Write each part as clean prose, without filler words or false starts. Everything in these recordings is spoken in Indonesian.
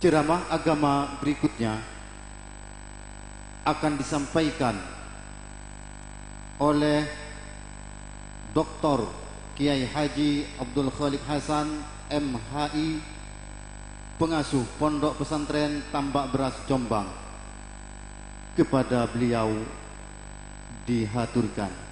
Ceramah agama berikutnya akan disampaikan oleh Dr. Kiai Haji Abdul Khalik Hasan MHI, pengasuh Pondok Pesantren Tambak Beras Jombang. Kepada beliau dihaturkan.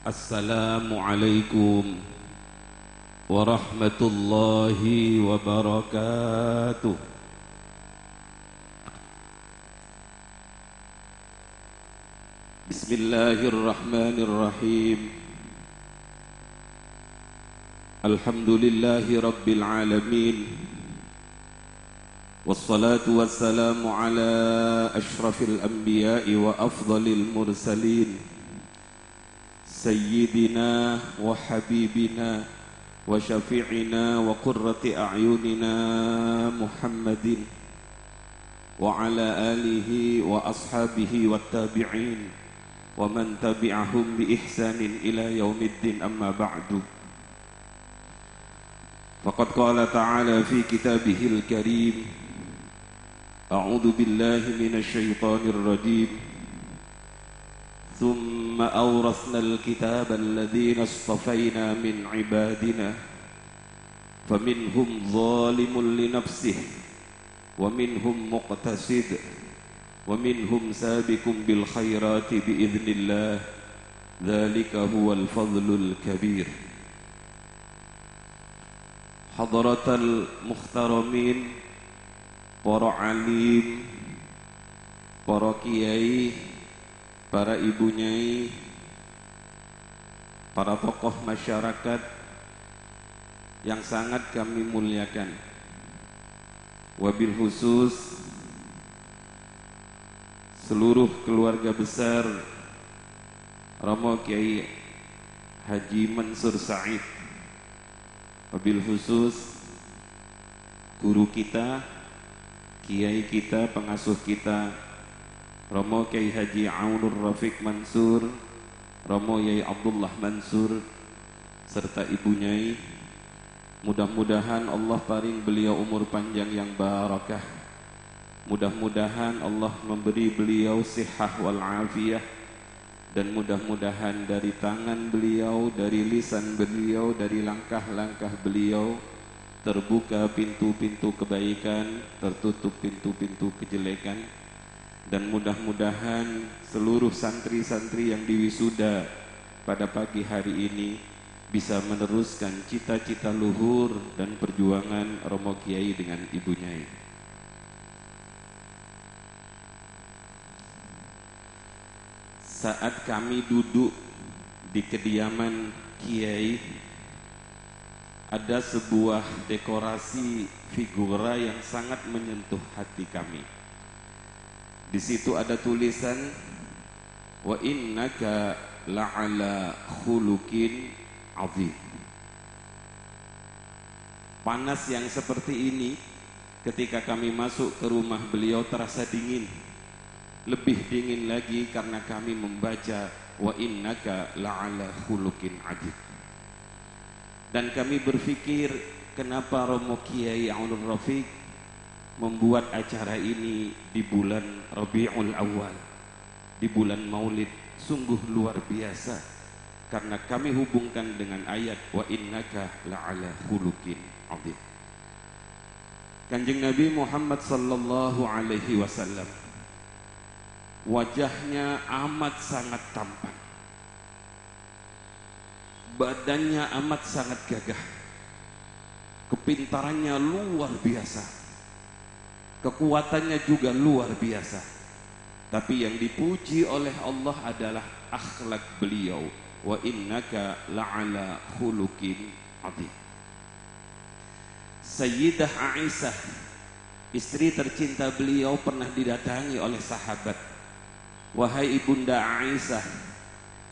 Assalamualaikum warahmatullahi wabarakatuh. Bismillahirrahmanirrahim. Alhamdulillahi rabbil alamin. Wassalatu wassalamu ala ashrafil anbiya'i wa afdalil mursalin, Sayyidina wa habibina wa syafi'ina wa qurrati a'yunina Muhammadin wa ala alihi wa ashabihi wa tabi'in wa man tabi'ahum bi ihsanin ila yaumiddin, amma ba'du. Faqad qala ta'ala fi kitabihil karim, a'udzu billahi minasy syaithanir rajim. ثم أورثنا الكتاب الذين اصطفينا من عبادنا فمنهم ظالم لنفسه ومنهم مقتصد ومنهم سابق بالخيرات بإذن الله ذلك هو الفضل الكبير. حضرة المحترمين، para alim, para kiai, para ibu nyai, para tokoh masyarakat yang sangat kami muliakan, wabil khusus seluruh keluarga besar Romo Kiai Haji Mansur Said, wabil khusus guru kita, kiai kita, pengasuh kita, Romo Kiai Haji Aunur Rafiq Mansur, Romo Yai Abdullah Mansur, serta Ibu Nyai. Mudah-mudahan Allah paring beliau umur panjang yang barakah. Mudah-mudahan Allah memberi beliau sihah wal afiyah. Dan mudah-mudahan dari tangan beliau, dari lisan beliau, dari langkah-langkah beliau terbuka pintu-pintu kebaikan, tertutup pintu-pintu kejelekan. Dan mudah-mudahan seluruh santri-santri yang diwisuda pada pagi hari ini bisa meneruskan cita-cita luhur dan perjuangan Romo Kiai dengan Ibu Nyai. Saat kami duduk di kediaman Kiai, ada sebuah dekorasi figura yang sangat menyentuh hati kami. Di situ ada tulisan, wa innaka la'ala khuluqin azim. Panas yang seperti ini ketika kami masuk ke rumah beliau terasa dingin. Lebih dingin lagi karena kami membaca wa innaka la'ala khuluqin azim. Dan kami berpikir, kenapa Romo Kiai Aunur Rafiq membuat acara ini di bulan Rabiul Awal, di bulan Maulid. Sungguh luar biasa, karena kami hubungkan dengan ayat wa innaka la'ala khuluqin azim. Kanjeng Nabi Muhammad sallallahu alaihi wasallam wajahnya amat sangat tampan, badannya amat sangat gagah, kepintarannya luar biasa, kekuatannya juga luar biasa. Tapi yang dipuji oleh Allah adalah akhlak beliau, wa innaka la'ala khuluqin 'adzim. Sayyidah Aisyah, istri tercinta beliau, pernah didatangi oleh sahabat. Wahai ibunda Aisyah,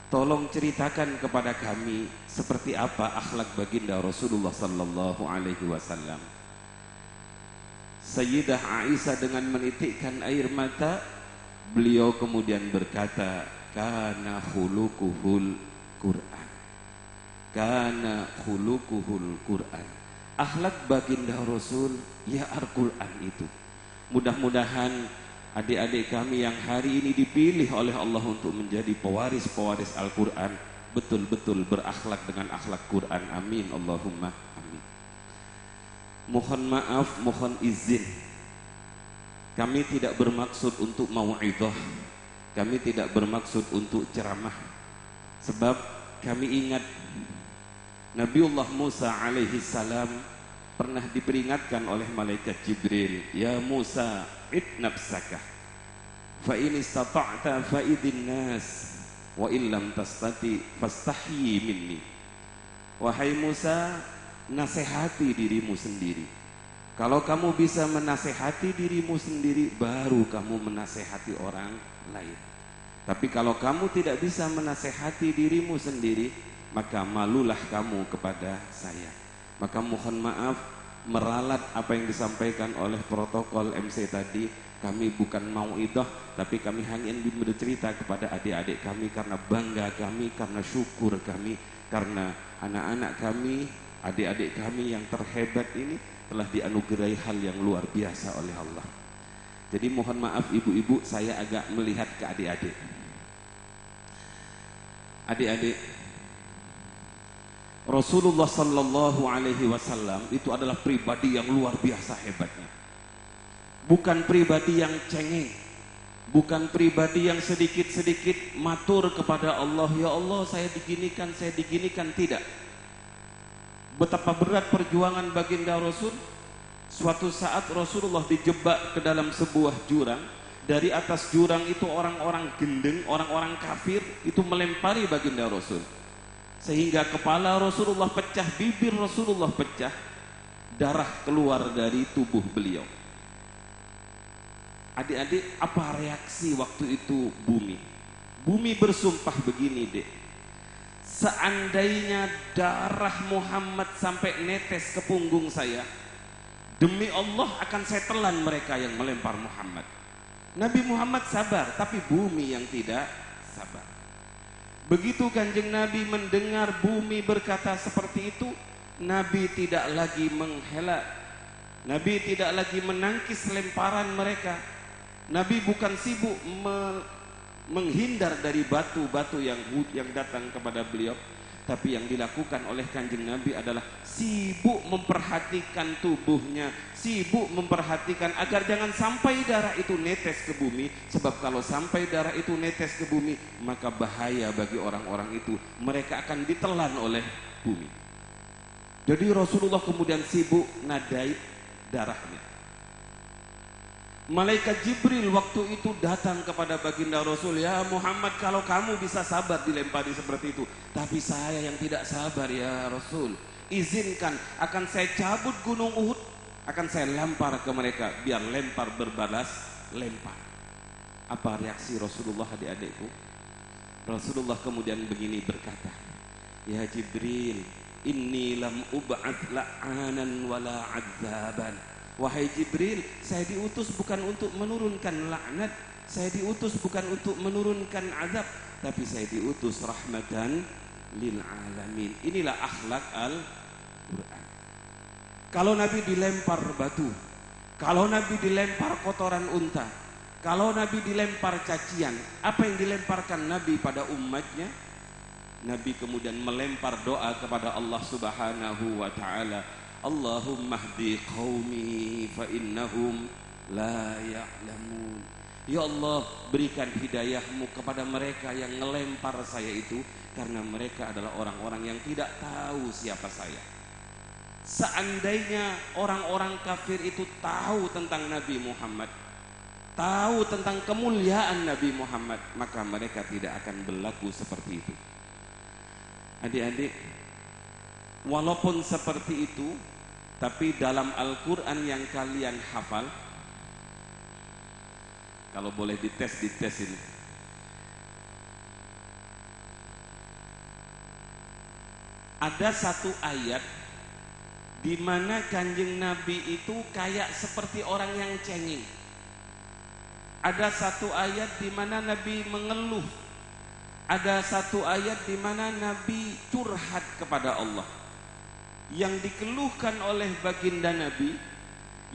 tolong ceritakan kepada kami seperti apa akhlak baginda Rasulullah sallallahu alaihi wasallam. Sayyidah Aisyah dengan menitikkan air mata, beliau kemudian berkata, kana khuluquhul Qur'an. Kana khuluquhul Qur'an. Akhlak baginda Rasul ya Al-Quran itu. Mudah-mudahan adik-adik kami yang hari ini dipilih oleh Allah untuk menjadi pewaris-pewaris Al-Quran betul-betul berakhlak dengan akhlak Quran. Amin Allahumma amin. Mohon maaf, mohon izin, kami tidak bermaksud untuk mau'idhah, kami tidak bermaksud untuk ceramah. Sebab kami ingat Nabiullah Musa alaihi salam pernah diperingatkan oleh malaikat Jibril, ya Musa, id nafsaka fa in istata'ta fa idin nas wa illam tastati fastahyi minni. Wahai Musa, nasihati dirimu sendiri. Kalau kamu bisa menasihati dirimu sendiri, baru kamu menasihati orang lain. Tapi kalau kamu tidak bisa menasihati dirimu sendiri, maka malulah kamu kepada saya. Maka mohon maaf, meralat apa yang disampaikan oleh protokol MC tadi. Kami bukan mau'idhah, tapi kami hanya ingin bercerita kepada adik-adik kami karena bangga kami, karena syukur kami, karena anak-anak kami, adik-adik kami yang terhebat ini telah dianugerahi hal yang luar biasa oleh Allah. Jadi mohon maaf ibu-ibu, saya agak melihat ke adik-adik. Adik-adik, Rasulullah sallallahu alaihi wasallam itu adalah pribadi yang luar biasa hebatnya. Bukan pribadi yang cengeng, bukan pribadi yang sedikit-sedikit matur kepada Allah, ya Allah saya diginikan, tidak. Betapa berat perjuangan baginda Rasul. Suatu saat Rasulullah dijebak ke dalam sebuah jurang. Dari atas jurang itu orang-orang gendeng, orang-orang kafir itu melempari baginda Rasul, sehingga kepala Rasulullah pecah, bibir Rasulullah pecah, darah keluar dari tubuh beliau. Adik-adik, apa reaksi waktu itu bumi? Bumi bersumpah begini, dek, seandainya darah Muhammad sampai netes ke punggung saya, demi Allah akan saya telan mereka yang melempar Muhammad. Nabi Muhammad sabar, tapi bumi yang tidak sabar. Begitu Kanjeng Nabi mendengar bumi berkata seperti itu, Nabi tidak lagi menghela, Nabi tidak lagi menangkis lemparan mereka. Nabi bukan sibuk menghindar dari batu-batu yang datang kepada beliau, tapi yang dilakukan oleh Kanjeng Nabi adalah sibuk memperhatikan tubuhnya, sibuk memperhatikan agar jangan sampai darah itu netes ke bumi. Sebab kalau sampai darah itu netes ke bumi, maka bahaya bagi orang-orang itu, mereka akan ditelan oleh bumi. Jadi Rasulullah kemudian sibuk nadai darahnya. Malaikat Jibril waktu itu datang kepada baginda Rasul, ya Muhammad, kalau kamu bisa sabar dilempari seperti itu, tapi saya yang tidak sabar ya Rasul. Izinkan, akan saya cabut gunung Uhud, akan saya lempar ke mereka, biar lempar berbalas lempar. Apa reaksi Rasulullah, adik-adikku? Rasulullah kemudian begini berkata, ya Jibril, inni lam ub'ad la'anan wala 'adzaban. Wahai Jibril, saya diutus bukan untuk menurunkan laknat, saya diutus bukan untuk menurunkan azab, tapi saya diutus rahmatan lil alamin. Inilah akhlak Al-Quran. Kalau Nabi dilempar batu, kalau Nabi dilempar kotoran unta, kalau Nabi dilempar cacian, apa yang dilemparkan Nabi pada umatnya? Nabi kemudian melempar doa kepada Allah Subhanahu wa ta'ala, Allahumma hdi qaumi fa innahum la ya'lamun. Ya Allah, berikan hidayahmu kepada mereka yang ngelempar saya itu, karena mereka adalah orang-orang yang tidak tahu siapa saya. Seandainya orang-orang kafir itu tahu tentang Nabi Muhammad, tahu tentang kemuliaan Nabi Muhammad, maka mereka tidak akan berlaku seperti itu. Adik-adik, walaupun seperti itu, tapi dalam Al-Quran yang kalian hafal, kalau boleh dites ini. Ada satu ayat di mana Kanjeng Nabi itu kayak seperti orang yang cengeng. Ada satu ayat di mana Nabi mengeluh. Ada satu ayat di mana Nabi curhat kepada Allah. Yang dikeluhkan oleh baginda Nabi,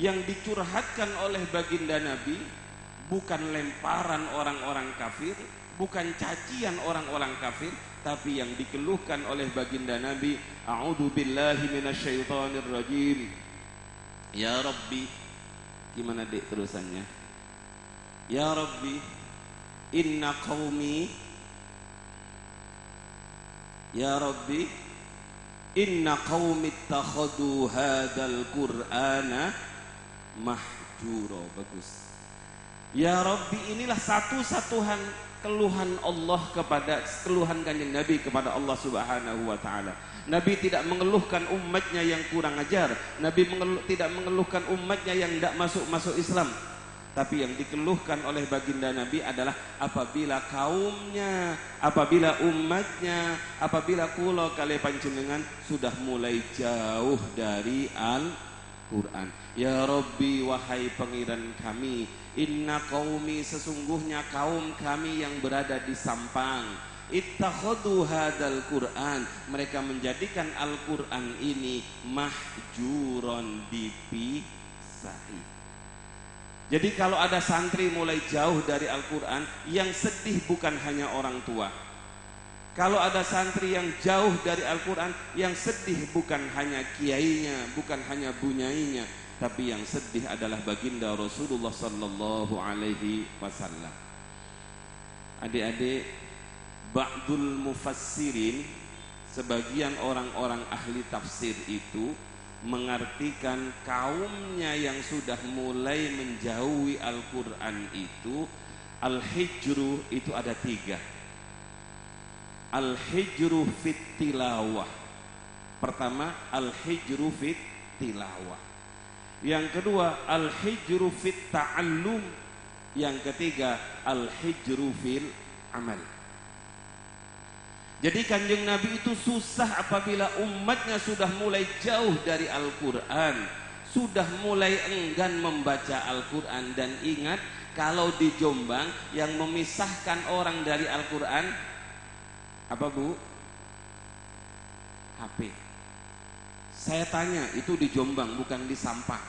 yang dicurhatkan oleh baginda Nabi, bukan lemparan orang-orang kafir, bukan cacian orang-orang kafir, tapi yang dikeluhkan oleh baginda Nabi, a'udzu billahi minasyaitonir rajim. Ya Rabbi, gimana Dek terusannya? Ya Rabbi, inna qaumi, ya Rabbi, inna qaumi ittakhadhu hadzal qur'ana mahjura. Bagus. Ya Rabbi, inilah satu-satuan keluhan Allah keluhan Kanjeng Nabi kepada Allah Subhanahu wa taala. Nabi tidak mengeluhkan umatnya yang kurang ajar. Nabi tidak mengeluhkan umatnya yang tidak masuk Islam. Tapi yang dikeluhkan oleh baginda Nabi adalah apabila kaumnya, apabila umatnya, apabila kula kali panjenengan sudah mulai jauh dari Al-Quran. Ya Rabbi, wahai pengiran kami, inna qaumi, sesungguhnya kaum kami yang berada di Sampang, ittakhadhu hadzal Qur'an, mereka menjadikan Al-Qur'an ini mahjuron, dipisahi. Jadi kalau ada santri mulai jauh dari Al-Qur'an, yang sedih bukan hanya orang tua. Kalau ada santri yang jauh dari Al-Qur'an, yang sedih bukan hanya kiainya, bukan hanya bunyainya, tapi yang sedih adalah baginda Rasulullah sallallahu alaihi wasallam. Adik-adik, ba'dul mufassirin, sebagian orang-orang ahli tafsir itu mengartikan kaumnya yang sudah mulai menjauhi Al-Quran itu, al-hijru itu ada 3. Al-hijru fit tilawah. Pertama, al-hijru fit tilawah. Yang kedua, al-hijru fit ta'allum. Yang ketiga, al-hijru fil amal. Jadi Kanjeng Nabi itu susah apabila umatnya sudah mulai jauh dari Al-Quran, sudah mulai enggan membaca Al-Quran. Dan ingat, kalau di Jombang yang memisahkan orang dari Al-Quran apa Bu? HP. Saya tanya, itu di Jombang bukan di Sampang.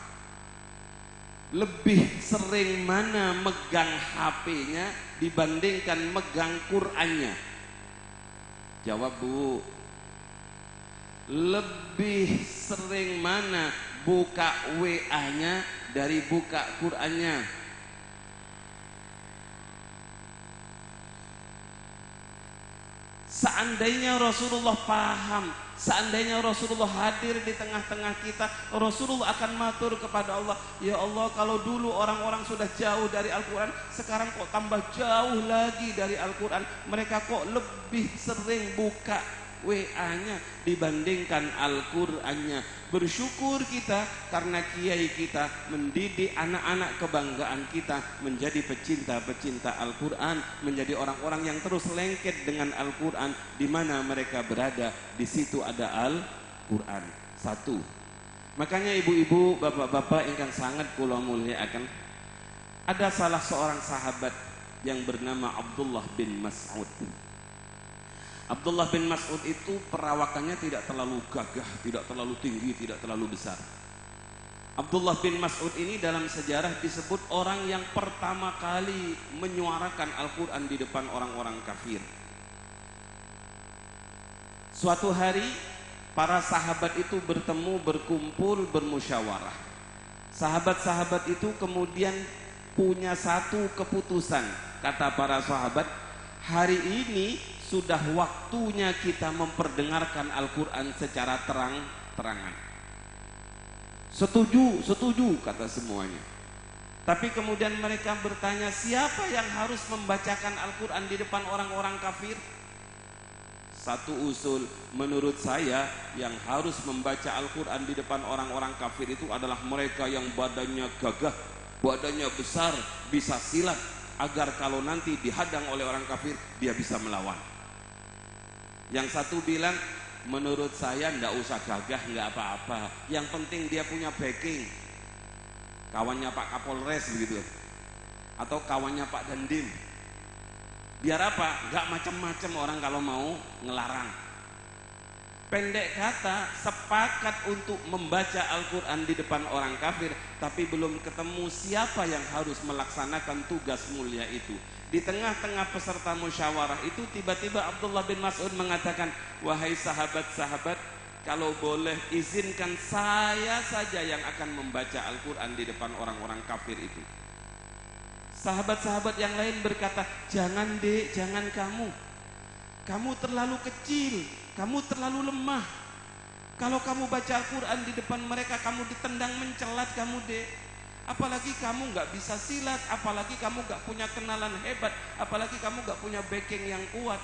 Lebih sering mana megang HP-nya dibandingkan megang Qur'annya? Jawab Bu. Lebih sering mana buka WA-nya dari buka Qur'annya? Seandainya Rasulullah paham, seandainya Rasulullah hadir di tengah-tengah kita, Rasulullah akan matur kepada Allah, ya Allah, kalau dulu orang-orang sudah jauh dari Al-Quran, sekarang kok tambah jauh lagi dari Al-Quran. Mereka kok lebih sering buka WA-nya dibandingkan Al-Qur'annya. Bersyukur kita karena kiai kita mendidik anak-anak kebanggaan kita menjadi pecinta-pecinta Al-Qur'an, menjadi orang-orang yang terus lengket dengan Al-Qur'an. Di mana mereka berada, di situ ada Al-Qur'an. Satu. Makanya ibu-ibu, bapak-bapak ingkang sangat kula mulyakaken, ada salah seorang sahabat yang bernama Abdullah bin Mas'ud. Abdullah bin Mas'ud itu perawakannya tidak terlalu gagah, tidak terlalu tinggi, tidak terlalu besar. Abdullah bin Mas'ud ini dalam sejarah disebut orang yang pertama kali menyuarakan Al-Quran di depan orang-orang kafir. Suatu hari para sahabat itu bertemu, berkumpul, bermusyawarah. Sahabat-sahabat itu kemudian punya satu keputusan. Kata para sahabat, hari ini sudah waktunya kita memperdengarkan Al-Quran secara terang-terangan. Setuju, setuju, kata semuanya. Tapi kemudian mereka bertanya, siapa yang harus membacakan Al-Quran di depan orang-orang kafir? Satu usul, menurut saya yang harus membaca Al-Quran di depan orang-orang kafir itu adalah mereka yang badannya gagah, badannya besar, bisa silat, agar kalau nanti dihadang oleh orang kafir dia bisa melawan. Yang satu bilang, menurut saya ndak usah gagah, nggak apa-apa, yang penting dia punya backing, kawannya Pak Kapolres begitu, atau kawannya Pak Dandim. Biar apa? Nggak macam-macam orang kalau mau ngelarang. Pendek kata, sepakat untuk membaca Al-Quran di depan orang kafir, tapi belum ketemu siapa yang harus melaksanakan tugas mulia itu. Di tengah-tengah peserta musyawarah itu tiba-tiba Abdullah bin Mas'ud mengatakan, wahai sahabat-sahabat, kalau boleh izinkan saya saja yang akan membaca Al-Quran di depan orang-orang kafir itu. Sahabat-sahabat yang lain berkata, jangan dek, jangan kamu. Kamu terlalu kecil, kamu terlalu lemah. Kalau kamu baca Al-Quran di depan mereka, kamu ditendang mencelat kamu dek. Apalagi kamu gak bisa silat, apalagi kamu gak punya kenalan hebat, apalagi kamu gak punya backing yang kuat.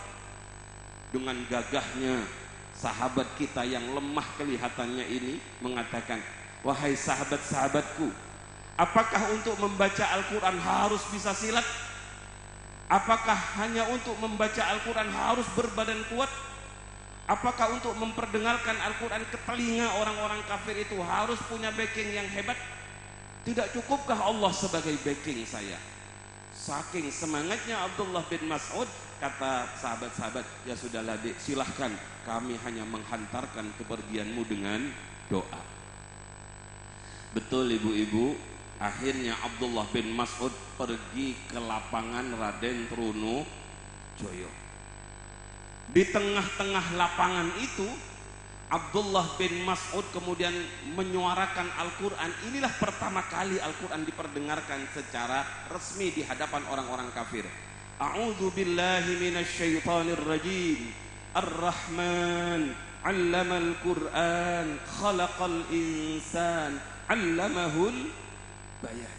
Dengan gagahnya sahabat kita yang lemah kelihatannya ini mengatakan, wahai sahabat-sahabatku, apakah untuk membaca Al-Quran harus bisa silat? Apakah hanya untuk membaca Al-Quran harus berbadan kuat? Apakah untuk memperdengarkan Al-Quran ke telinga orang-orang kafir itu harus punya backing yang hebat? Tidak cukupkah Allah sebagai backing saya? Saking semangatnya Abdullah bin Mas'ud, kata sahabat-sahabat, ya sudahlah dek, silahkan, kami hanya menghantarkan kepergianmu dengan doa. Betul ibu-ibu, akhirnya Abdullah bin Mas'ud pergi ke lapangan Raden Trunojoyo. Di tengah-tengah lapangan itu Abdullah bin Mas'ud kemudian menyuarakan Al-Quran. Inilah pertama kali Al-Quran diperdengarkan secara resmi di hadapan orang-orang kafir. A'udzu billahi minasyaitonir rajim. Ar-Rahman 'allamal Qur'an, khalaqal insan, 'allamahul bayan.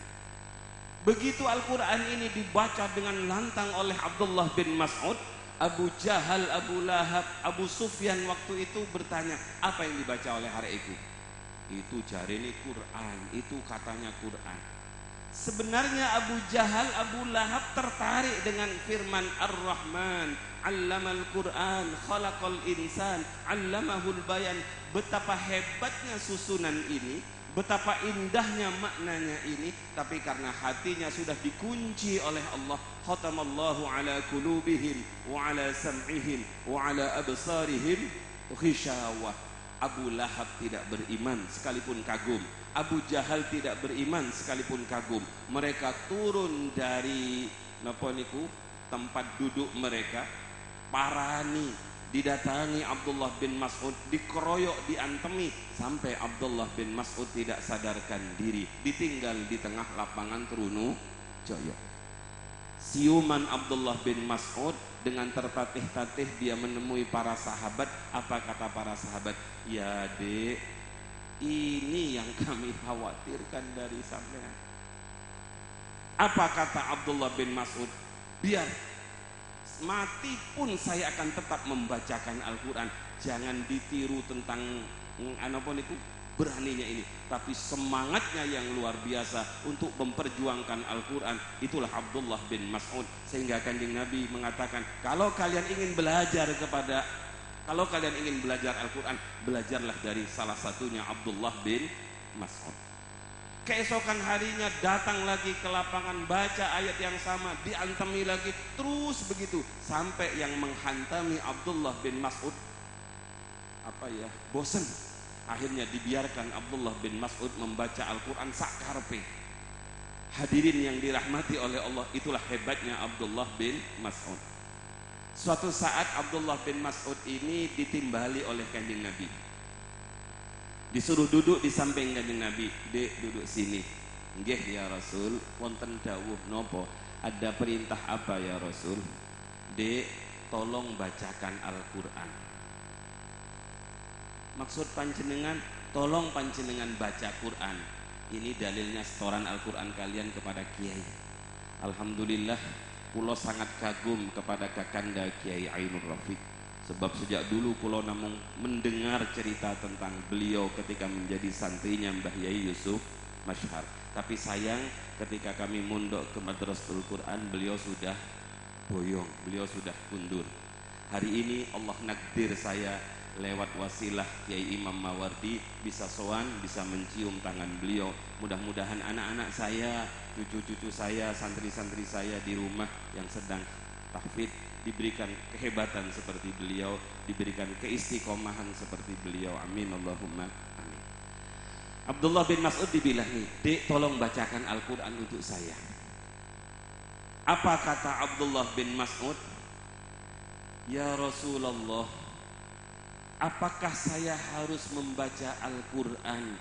Begitu Al-Quran ini dibaca dengan lantang oleh Abdullah bin Mas'ud, Abu Jahal, Abu Lahab, Abu Sufyan waktu itu bertanya, apa yang dibaca oleh hari itu jarene Quran, itu katanya Quran. Sebenarnya Abu Jahal, Abu Lahab tertarik dengan firman Ar-Rahman 'allamal Qur'an, khalaqal insan, 'allamahul bayan. Betapa hebatnya susunan ini, betapa indahnya maknanya ini, tapi karena hatinya sudah dikunci oleh Allah, khatamallahu ala qulubihim wa ala sam'ihim wa ala absarihim ghishawah. Abu Lahab tidak beriman sekalipun kagum, Abu Jahal tidak beriman sekalipun kagum. Mereka turun dari tempat duduk mereka, parani, didatangi Abdullah bin Mas'ud, dikeroyok, diantemi, sampai Abdullah bin Mas'ud tidak sadarkan diri, ditinggal di tengah lapangan Trunojoyo. Siuman Abdullah bin Mas'ud, dengan tertatih-tatih dia menemui para sahabat. Apa kata para sahabat? Ya dek, ini yang kami khawatirkan dari sampean. Apa kata Abdullah bin Mas'ud? Biar mati pun saya akan tetap membacakan Al-Quran. Jangan ditiru tentang beraninya ini, tapi semangatnya yang luar biasa untuk memperjuangkan Al-Quran. Itulah Abdullah bin Mas'ud. Sehingga Kanjeng Nabi mengatakan, kalau kalian ingin belajar Al-Quran, belajarlah dari salah satunya Abdullah bin Mas'ud. Keesokan harinya datang lagi ke lapangan, baca ayat yang sama, diantemi lagi, terus begitu sampai yang menghantami Abdullah bin Mas'ud bosan. Akhirnya dibiarkan Abdullah bin Mas'ud membaca Al-Quran sakarpe. Hadirin yang dirahmati oleh Allah, itulah hebatnya Abdullah bin Mas'ud. Suatu saat Abdullah bin Mas'ud ini ditimbali oleh Kanjeng Nabi, disuruh duduk di samping Kanjeng Nabi. Dek, duduk sini. Nggih ya Rasul, wonten dawuh nopo? Ada perintah apa ya Rasul? Dek, tolong bacakan Al-Quran. Maksud panjenengan, tolong panjenengan baca Quran. Ini dalilnya setoran Al-Quran kalian kepada Kiai. Alhamdulillah, kula sangat kagum kepada Kakanda Kiai Ainur Rafiq. Sebab sejak dulu kulo namung mendengar cerita tentang beliau ketika menjadi santrinya Mbah Yai Yusuf Masyhar. Tapi sayang ketika kami mondok ke Madrasatul Quran, beliau sudah boyong, beliau sudah kundur. Hari ini Allah nakdir saya lewat wasilah Kiai Imam Mawardi bisa sowan, bisa mencium tangan beliau. Mudah-mudahan anak-anak saya, cucu-cucu saya, santri-santri saya di rumah yang sedang tahfidz diberikan kehebatan seperti beliau, diberikan keistiqomahan seperti beliau. Amin Allahumma amin. Abdullah bin Mas'ud dibilang nih, "Dek, tolong bacakan Al-Quran untuk saya." Apa kata Abdullah bin Mas'ud? "Ya Rasulullah, apakah saya harus membaca Al-Quran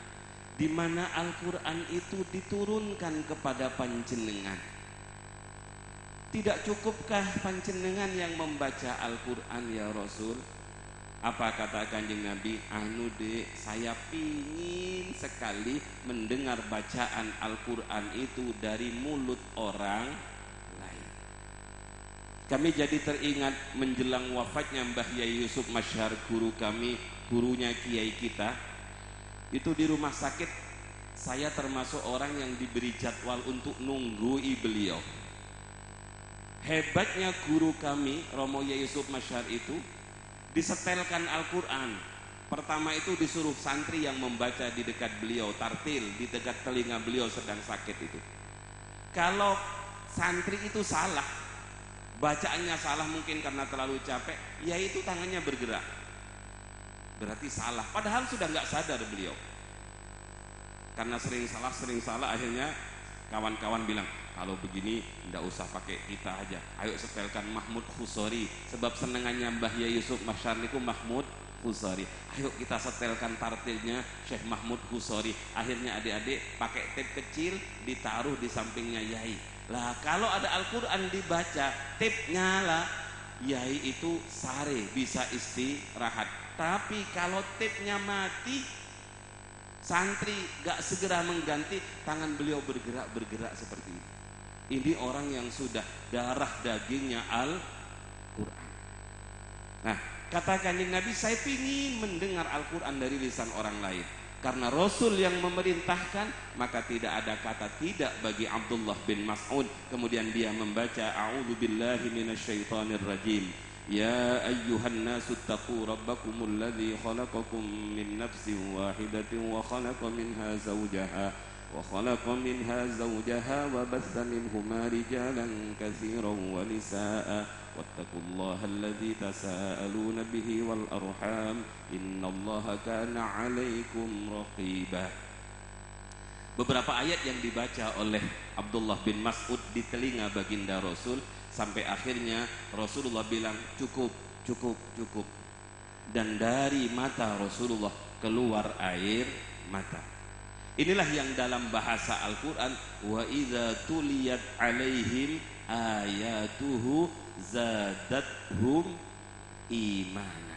di mana Al-Quran itu diturunkan kepada panjenengan? Tidak cukupkah panjenengan yang membaca Al-Quran ya Rasul?" Apa kata Kanjeng Nabi? "Anu dek, saya pingin sekali mendengar bacaan Al-Quran itu dari mulut orang lain." Kami jadi teringat menjelang wafatnya Mbah Yai Yusuf Masyhar, guru kami, gurunya kiai kita. Itu di rumah sakit, saya termasuk orang yang diberi jadwal untuk nunggui beliau. Hebatnya guru kami, Romo Yai Yusuf Masyhar itu, disetelkan Al-Quran. Pertama itu disuruh santri yang membaca di dekat beliau, tartil, di dekat telinga beliau sedang sakit itu. Kalau santri itu salah, bacaannya salah mungkin karena terlalu capek, ya itu tangannya bergerak, berarti salah. Padahal sudah nggak sadar beliau. Karena sering salah, akhirnya kawan-kawan bilang, "Kalau begini tidak usah pakai kita aja, ayo setelkan Mahmud Khusori." Sebab senengannya Mbah Yai Yusuf Masyhar itu Mahmud Khusori. Ayo kita setelkan tartilnya Syekh Mahmud Khusori. Akhirnya adik-adik pakai tip kecil ditaruh di sampingnya Yai. Lah kalau ada Al-Quran dibaca, tipnya lah Yai itu sare, bisa istirahat. Tapi kalau tipnya mati, santri gak segera mengganti, tangan beliau bergerak seperti ini. Ini orang yang sudah darah dagingnya Al-Quran. Nah, kata Kanjeng Nabi, saya ingin mendengar Al-Quran dari lisan orang lain. Karena Rasul yang memerintahkan, maka tidak ada kata tidak bagi Abdullah bin Mas'ud. Kemudian dia membaca, "A'udzubillahi minasyaitonirrajim. Ya ayyuhan nasu taqu rabbakumul ladzi khalaqakum min nafsin wahidatin wa khalaqa minha zawjaha wa batha minhuma rijalan katsiran wa nisaa'a wattaqullaha alladzi tasaaluna bihi wal arham innallaha kana 'alaikum raqiba." Beberapa ayat yang dibaca oleh Abdullah bin Mas'ud di telinga baginda Rasul, sampai akhirnya Rasulullah bilang, "Cukup, cukup, cukup." Dan dari mata Rasulullah keluar air mata. Inilah yang dalam bahasa Al-Quran, "Wa idza tuliyat alaihim ayatuhu zadathum imana."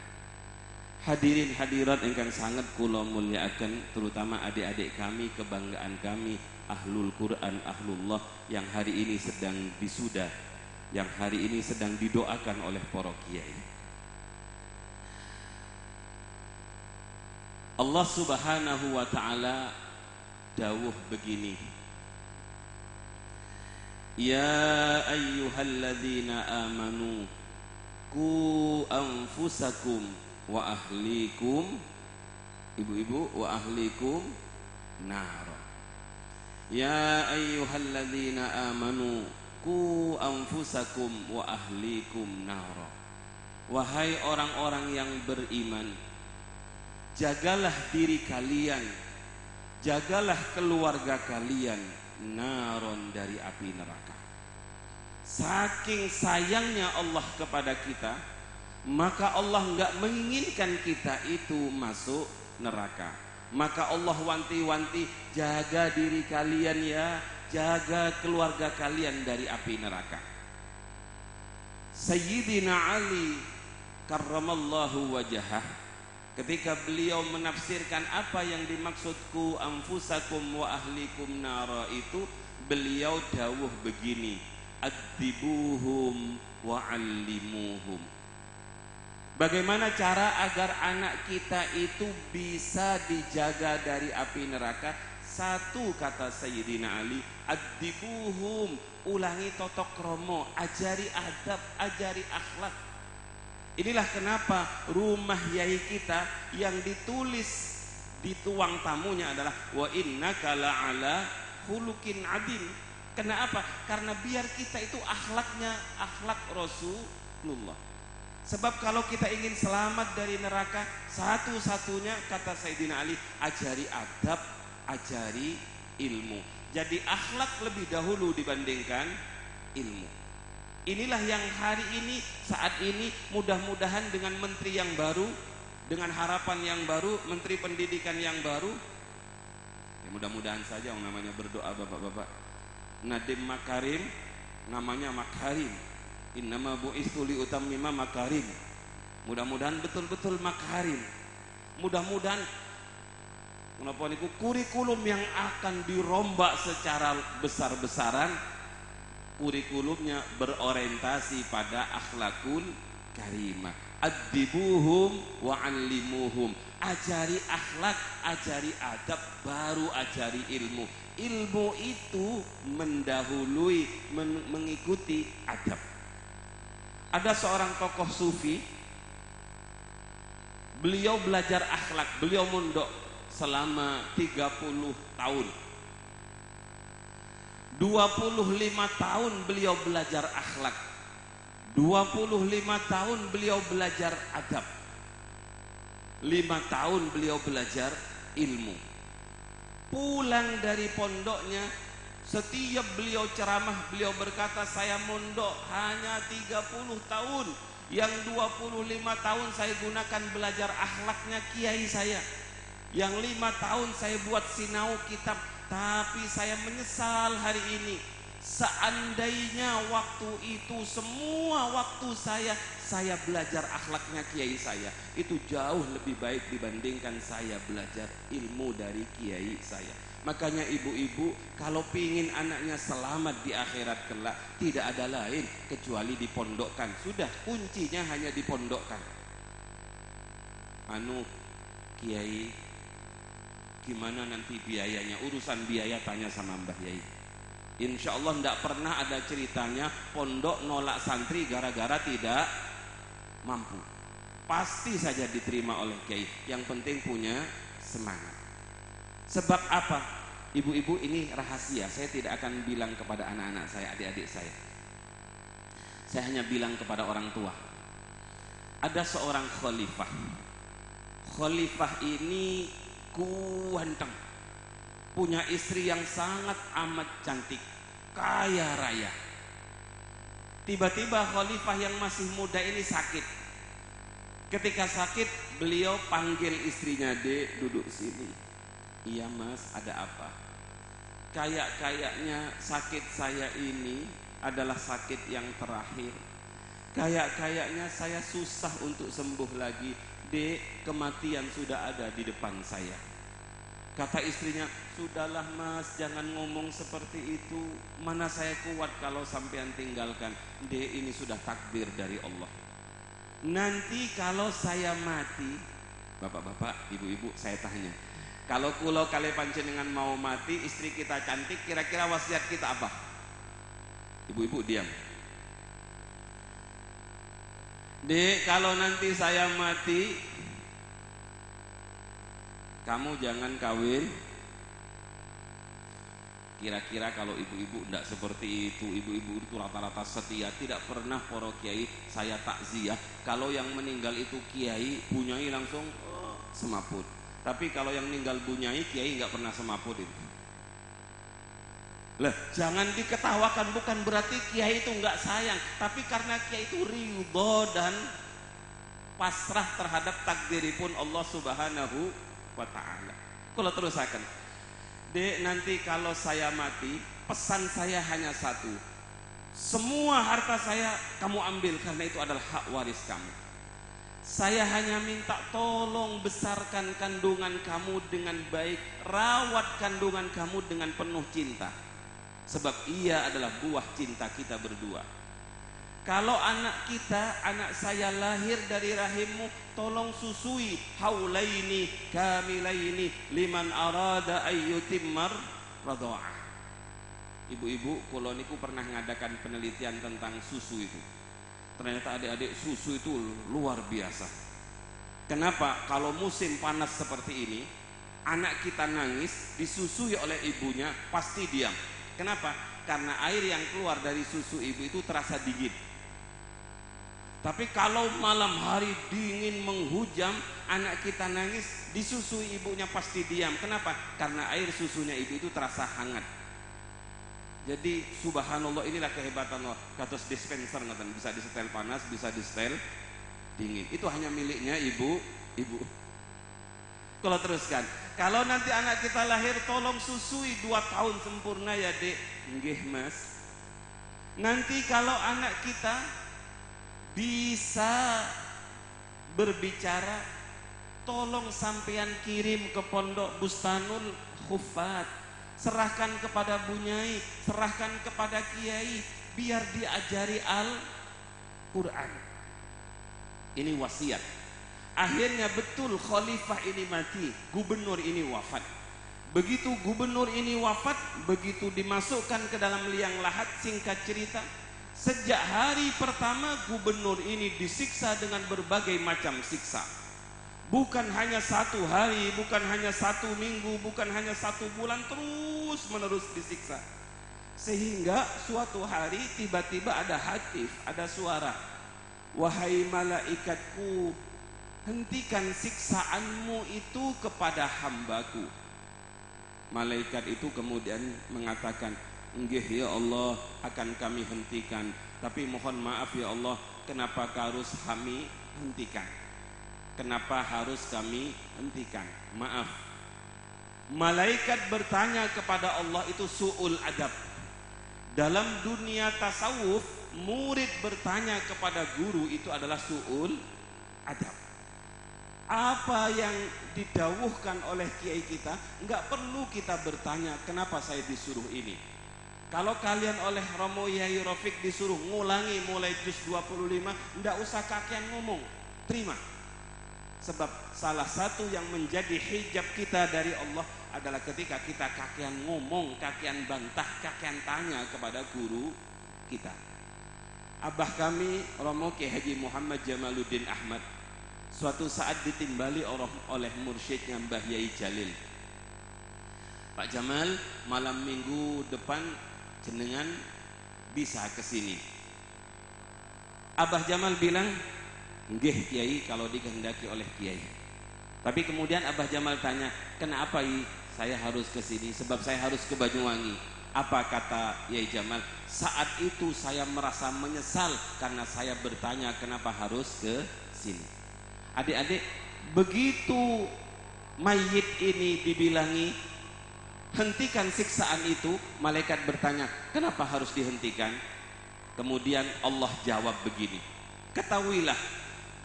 Hadirin hadirat ingkang sangat kula mulyakaken, terutama adik-adik kami, kebanggaan kami, ahlul Quran, ahlullah yang hari ini sedang wisuda, yang hari ini sedang didoakan oleh para kiai. Allah Subhanahu wa ta'ala dawuh begini, "Ya ayyuhalladzina amanu qu anfusakum wa ahlikum," ibu-ibu, "wa ahlikum nara." Ya ayyuhalladzina amanu qu anfusakum wa ahlikum nara. Wahai orang-orang yang beriman, jagalah diri kalian, jagalah keluarga kalian, naron, dari api neraka. Saking sayangnya Allah kepada kita, maka Allah enggak menginginkan kita itu masuk neraka. Maka Allah wanti-wanti, jaga diri kalian ya, jaga keluarga kalian dari api neraka. Sayyidina Ali karramallahu wajhah, ketika beliau menafsirkan apa yang dimaksudku anfusakum wa ahlikum nara itu, beliau dawuh begini, "Adzibuhum wa allimuhum." Bagaimana cara agar anak kita itu bisa dijaga dari api neraka? Satu, kata Sayyidina Ali, addibuhum, ulangi totok kromo, ajari adab, ajari akhlak. Inilah kenapa rumah yai kita yang ditulis di tuang tamunya adalah wa innaka la'ala khuluqin adim. Kenapa? Karena biar kita itu akhlaknya akhlak Rasulullah. Sebab kalau kita ingin selamat dari neraka, satu-satunya kata Sayyidina Ali, ajari adab, ajari ilmu. Jadi akhlak lebih dahulu dibandingkan ilmu. Inilah yang hari ini, saat ini, mudah-mudahan dengan menteri yang baru, dengan harapan yang baru, menteri pendidikan yang baru, ya mudah-mudahan saja yang namanya berdoa bapak-bapak. Nadiem Makarim, namanya Makarim. Innama bu'itsu li utammima makarim. Mudah-mudahan betul-betul makarim. Mudah-mudahan menapa niku kurikulum yang akan dirombak secara besar-besaran, kurikulumnya berorientasi pada akhlakul karimah. Addibuhum wa 'allimuhum. Ajari akhlak, ajari adab, baru ajari ilmu. Ilmu itu mendahului, mengikuti adab. Ada seorang tokoh sufi, beliau belajar akhlak, beliau mondok selama 30 tahun. 25 tahun beliau belajar akhlak, 25 tahun beliau belajar adab, 5 tahun beliau belajar ilmu. Pulang dari pondoknya, setiap beliau ceramah, beliau berkata, saya mondok hanya 30 tahun, yang 25 tahun saya gunakan belajar akhlaknya kiai saya, yang 5 tahun saya buat sinau kitab. Tapi saya menyesal hari ini, seandainya waktu itu semua waktu saya belajar akhlaknya kiai saya, itu jauh lebih baik dibandingkan saya belajar ilmu dari kiai saya. Makanya ibu-ibu kalau pingin anaknya selamat di akhirat kelak, tidak ada lain kecuali dipondokkan. Sudah, kuncinya hanya dipondokkan. Anu kiai, gimana nanti biayanya? Urusan biaya tanya sama Mbah Yai. Insya Allah tidak pernah ada ceritanya pondok nolak santri gara-gara tidak mampu. Pasti saja diterima oleh kiai. Yang penting punya semangat. Sebab apa? Ibu-ibu, ini rahasia. Saya tidak akan bilang kepada anak-anak saya, adik-adik saya. Saya hanya bilang kepada orang tua. Ada seorang khalifah. Khalifah ini ganteng, punya istri yang sangat amat cantik, kaya raya. Tiba-tiba khalifah yang masih muda ini sakit. Ketika sakit, beliau panggil istrinya, "Dek, duduk sini." "Iya mas, ada apa?" "Kayak-kayaknya sakit saya ini adalah sakit yang terakhir. Kayak-kayaknya saya susah untuk sembuh lagi. Dek, kematian sudah ada di depan saya." Kata istrinya, "Sudahlah mas, jangan ngomong seperti itu. Mana saya kuat kalau sampean tinggalkan. Dek, ini sudah takdir dari Allah. Nanti kalau saya mati," bapak-bapak, ibu-ibu, saya tanya, kalau kulo kali panjenengan mau mati, istri kita cantik, kira-kira wasiat kita apa? Ibu-ibu diam. "Dek, kalau nanti saya mati, kamu jangan kawin." Kira-kira kalau ibu-ibu tidak seperti itu, ibu-ibu itu rata-rata setia, tidak pernah para kiai saya takziah. Kalau yang meninggal itu kiai, bunyai langsung semaput. Tapi kalau yang meninggal bunyai, kiai nggak pernah semaput itu. Lah, jangan diketawakan, bukan berarti kiai itu nggak sayang, tapi karena kiai itu ridho dan pasrah terhadap takdiripun Allah Subhanahu wa ta'ala. Kalau terusakan, "Dek, nanti kalau saya mati, pesan saya hanya satu. Semua harta saya kamu ambil karena itu adalah hak waris kamu. Saya hanya minta tolong besarkan kandungan kamu dengan baik, rawat kandungan kamu dengan penuh cinta. Sebab ia adalah buah cinta kita berdua. Kalau anak kita, anak saya lahir dari rahimmu, tolong susui haulaini kamilaini liman arada ayyutimmar radha'ah. Ibu-ibu, kula niku pernah ngadakan penelitian tentang susu itu. Ternyata adik-adik, susu itu luar biasa. Kenapa? Kalau musim panas seperti ini, anak kita nangis, disusui oleh ibunya, pasti diam. Kenapa? Karena air yang keluar dari susu ibu itu terasa dingin. Tapi kalau malam hari dingin menghujam, anak kita nangis, disusui ibunya pasti diam. Kenapa? Karena air susunya ibu itu terasa hangat. Jadi subhanallah, inilah kehebatan Allah. Kados dispenser ngoten, bisa disetel panas, bisa disetel dingin. Itu hanya miliknya ibu. Kalau teruskan, kalau nanti anak kita lahir, tolong susui 2 tahun sempurna ya dek. Nggih mas. Nanti kalau anak kita bisa berbicara, tolong sampean kirim ke pondok Bustanul Khuffat, serahkan kepada bunyai, serahkan kepada kiai, biar diajari Al-Quran. Ini wasiat. Akhirnya betul khalifah ini mati, gubernur ini wafat. Begitu gubernur ini wafat, begitu dimasukkan ke dalam liang lahat, singkat cerita, sejak hari pertama gubernur ini disiksa dengan berbagai macam siksa. Bukan hanya 1 hari, bukan hanya 1 minggu, bukan hanya 1 bulan, terus menerus disiksa. Sehingga suatu hari tiba-tiba ada hatif, ada suara, wahai malaikatku, hentikan siksaanmu itu kepada hambaku. Malaikat itu kemudian mengatakan, nggih ya Allah, akan kami hentikan. Tapi mohon maaf ya Allah, kenapa harus kami hentikan? Kenapa harus kami hentikan? Maaf. Malaikat bertanya kepada Allah itu su'ul adab. Dalam dunia tasawuf, murid bertanya kepada guru itu adalah su'ul adab. Apa yang didawuhkan oleh kiai kita, enggak perlu kita bertanya kenapa saya disuruh ini. Kalau kalian oleh Romo Yai Rafiq disuruh ngulangi mulai juz 25, enggak usah kakian ngomong, terima. Sebab salah satu yang menjadi hijab kita dari Allah adalah ketika kita kakian ngomong, kakian bantah, kakian tanya kepada guru kita. Abah kami Romo Kiai Haji Muhammad Jamaluddin Ahmad suatu saat ditimbali oleh mursyidnya Mbah Yai Jalil. Pak Jamal, malam minggu depan jenengan bisa ke sini. Abah Jamal bilang, nggih Kiai, kalau dikehendaki oleh Kiai. Tapi kemudian Abah Jamal tanya, kenapa saya harus ke sini? Sebab saya harus ke Banyuwangi. Apa kata Yai Jamal? Saat itu saya merasa menyesal karena saya bertanya kenapa harus ke sini. Adik-adik, begitu mayit ini dibilangi hentikan siksaan itu, malaikat bertanya, kenapa harus dihentikan? Kemudian Allah jawab begini, ketahuilah,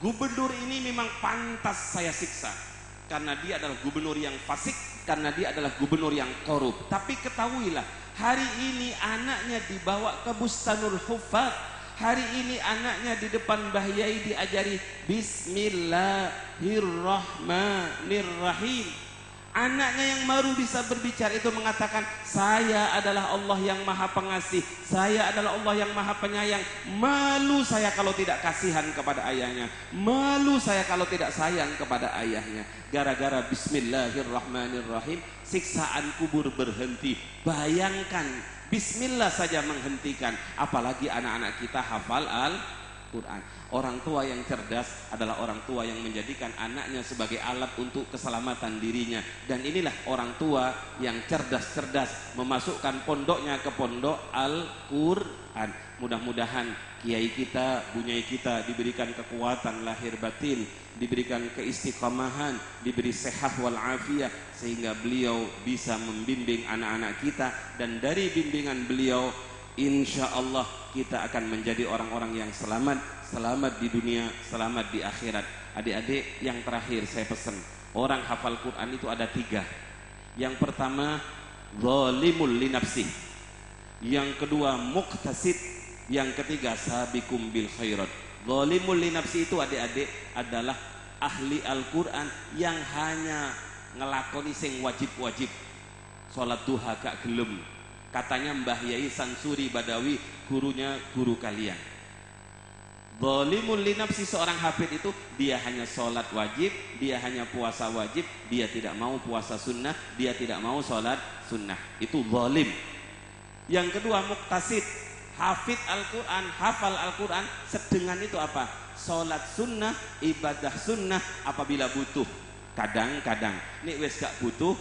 gubernur ini memang pantas saya siksa karena dia adalah gubernur yang fasik, karena dia adalah gubernur yang korup. Tapi ketahuilah, hari ini anaknya dibawa ke Bustanul Khuffat. Hari ini anaknya di depan Mbah Yai diajari Bismillahirrahmanirrahim. Anaknya yang baru bisa berbicara itu mengatakan, saya adalah Allah yang maha pengasih, saya adalah Allah yang maha penyayang. Malu saya kalau tidak kasihan kepada ayahnya, malu saya kalau tidak sayang kepada ayahnya. Gara-gara Bismillahirrahmanirrahim, siksaan kubur berhenti. Bayangkan, Bismillah saja menghentikan, apalagi anak-anak kita hafal Al-Quran. Orang tua yang cerdas adalah orang tua yang menjadikan anaknya sebagai alat untuk keselamatan dirinya. Dan inilah orang tua yang cerdas-cerdas memasukkan pondoknya ke pondok Al-Quran. Mudah-mudahan kiai kita, bunyai kita diberikan kekuatan lahir batin, diberikan keistiqomahan, diberi sehat wal afiat, sehingga beliau bisa membimbing anak-anak kita. Dan dari bimbingan beliau, insya Allah kita akan menjadi orang-orang yang selamat di dunia, selamat di akhirat. Adik-adik, yang terakhir saya pesan, orang hafal Quran itu ada 3. Yang pertama, zalimul li nafsih. Yang kedua, muqtasid. Yang ketiga, sabiqum bil khairat. Zalimul li nafsi itu adik-adik adalah ahli Al-Quran yang hanya ngelakoni sing wajib-wajib. Sholat duha gak gelem. Katanya Mbah Yai Sansuri Badawi, gurunya guru kalian. Zalimul li nafsi, seorang hafid itu dia hanya sholat wajib, dia hanya puasa wajib, dia tidak mau puasa sunnah, dia tidak mau sholat sunnah. Itu zalim. Yang kedua, muktasid, hafid Al-Quran, hafal Al-Quran, sedengan itu apa? Sholat sunnah, ibadah sunnah apabila butuh. Kadang-kadang nek wis gak butuh,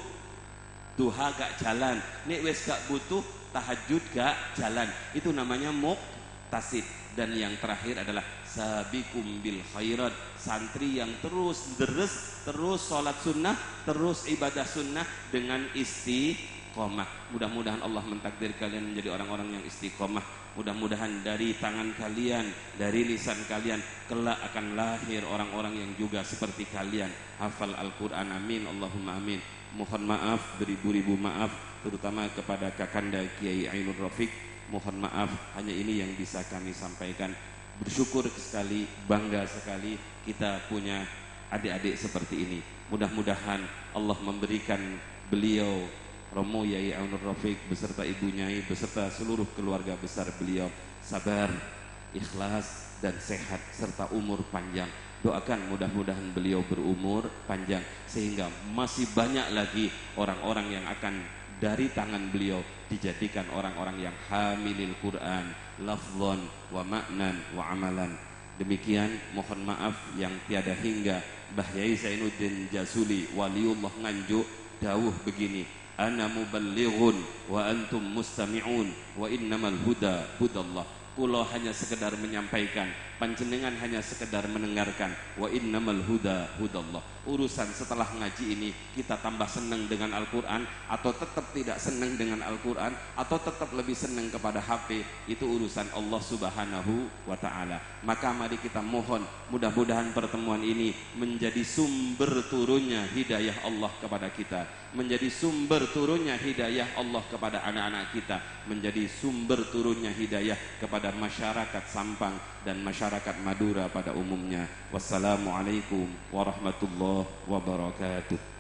duha gak jalan, nek wis gak butuh, tahajud gak jalan. Itu namanya muktasid. Dan yang terakhir adalah sabiqum bil khairat, santri yang terus deres, terus sholat sunnah, terus ibadah sunnah dengan istiqomah. Mudah-mudahan Allah mentakdir kalian menjadi orang-orang yang istiqomah. Mudah-mudahan dari tangan kalian, dari lisan kalian kelak akan lahir orang-orang yang juga seperti kalian, hafal Al-Quran. Amin, Allahumma amin. Mohon maaf, beribu-ribu maaf, terutama kepada Kakanda Kiai Ainur Rafiq. Mohon maaf, hanya ini yang bisa kami sampaikan. Bersyukur sekali, bangga sekali kita punya adik-adik seperti ini. Mudah-mudahan Allah memberikan beliau, Romo Yai Ainur Rafiq beserta Ibu Nyai beserta seluruh keluarga besar beliau sabar, ikhlas dan sehat serta umur panjang. Doakan mudah-mudahan beliau berumur panjang sehingga masih banyak lagi orang-orang yang akan dari tangan beliau dijadikan orang-orang yang hamilil Quran lafzan wa ma'nan wa amalan. Demikian, mohon maaf yang tiada hingga. Mbah Yai Zainuddin Jasuli waliullah Nganjuk dawuh begini, ana muballighun wa antum mustami'un wa innamal huda hudallah. Kulo hanya sekedar menyampaikan, panjenengan hanya sekedar mendengarkan. Wa innamal huda hudallah. Urusan setelah ngaji ini kita tambah senang dengan Al-Quran atau tetap tidak senang dengan Al-Quran atau tetap lebih senang kepada HP, itu urusan Allah Subhanahu wa ta'ala. Maka mari kita mohon mudah-mudahan pertemuan ini menjadi sumber turunnya hidayah Allah kepada kita, menjadi sumber turunnya hidayah Allah kepada anak-anak kita, menjadi sumber turunnya hidayah kepada masyarakat Sampang dan masyarakat Madura pada umumnya. Wassalamualaikum warahmatullahi wabarakatuh.